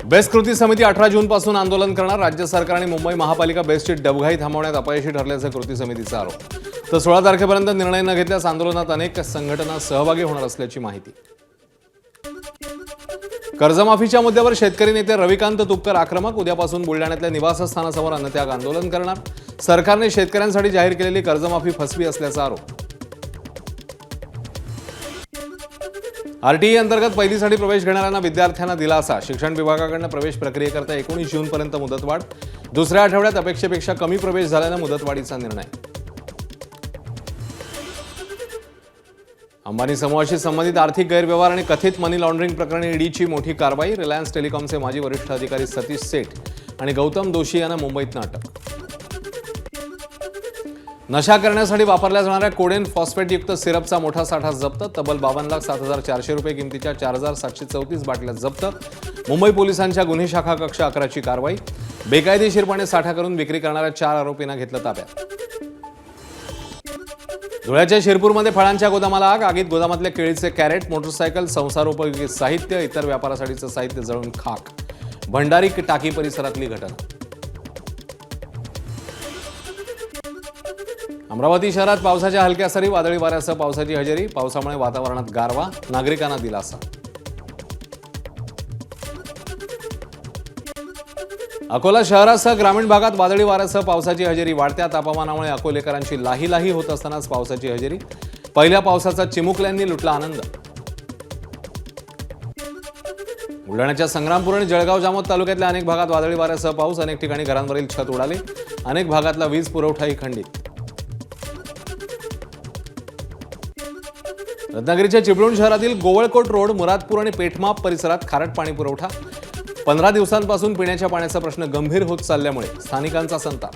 Best कृती समिती 18 जूनपासून आंदोलन करणार. राज्य सरकार आणि मुंबई महापालिका बेस्टची डबघाई थांबवण्यात अपयशी ठरल्याचा कृती समितीचा आरोप. तर 16 तारखेपर्यंत निर्णय न घेतल्यास आंदोलनात अनेक संघटना सहभागी होणार असल्याची माहिती. कर्जमाफीच्या मुद्द्यावर शेतकरी नेते रविकांत तुपकर आक्रमक. उद्यापासून बुलढाण्यातल्या निवासस्थानासमोर अन्नत्याग आंदोलन करणार. सरकारने शेतकऱ्यांसाठी जाहीर केलेली कर्जमाफी फसवी असल्याचा आरोप. आरटीई अंतर्गत पहिलीसाठी प्रवेश घेणाऱ्यांना विद्यार्थ्यांना दिलासा. शिक्षण विभागाकडून प्रवेश प्रक्रियेकरता 19 जूनपर्यंत मुदतवाढ. दुसऱ्या आठवड्यात अपेक्षेपेक्षा कमी प्रवेश झाल्यानं मुदतवाढीचा निर्णय. अंबानी समूहाशी संबंधित आर्थिक गैरव्यवहार आणि कथित मनी लॉन्ड्रिंग प्रकरणी ईडीची मोठी कारवाई. रिलायन्स टेलिकॉमचे माजी वरिष्ठ अधिकारी सतीश सेठ आणि गौतम दोशी यांना मुंबईतनं अटक. नशा करण्यासाठी वापरल्या जाणाऱ्या कोडेन फॉस्फेटयुक्त सिरपचा मोठा साठा जप्त. तब्बल 52,07,400 रुपये किमतीच्या 4,734 बाटल्या जप्त. मुंबई पोलिसांच्या गुन्हे शाखा कक्ष 11ची कारवाई. बेकायदेशीरपणे साठा करून विक्री करणाऱ्या 4 आरोपींना घेतलं ताब्यात. धुळ्याच्या शिरपूरमध्ये फळांच्या गोदामाला आग. आगीत गोदामातल्या केळीचे कॅरेट, मोटरसायकल, संसारोपयोगी साहित्य, इतर व्यापारासाठीचं साहित्य जळून खाक. भंडारी टाकी परिसरातली घटना. अमरावती शहरात पावसाच्या हलक्या सरी. वादळी वाऱ्यासह पावसाची हजेरी. पावसामुळे वातावरणात गारवा. नागरिकांना दिलासा. अकोला शहरासह ग्रामीण भागात वादळी वाऱ्यासह पावसाची हजेरी. वाढत्या तापमानामुळे अकोलेकरांची लाही होत असतानाच पावसाची हजेरी. पहिल्या पावसाचा चिमुकल्यांनी लुटला आनंद. बुलढाण्याच्या संग्रामपूर आणि जळगाव जामोद तालुक्यातल्या अनेक भागात वादळी वाऱ्यासह पाऊस. अनेक ठिकाणी घरांवरील छत उडाले. अनेक भागातला वीज पुरवठाही खंडित. रत्नागिरीच्या चिपळूण शहरातील गोवळकोट रोड, मुरादपूर आणि पेठमाप परिसरात खारट पाणी पुरवठा. 15 दिवसांपासून पिण्याच्या पाण्याचा प्रश्न गंभीर होत चालल्यामुळे स्थानिकांचा संताप.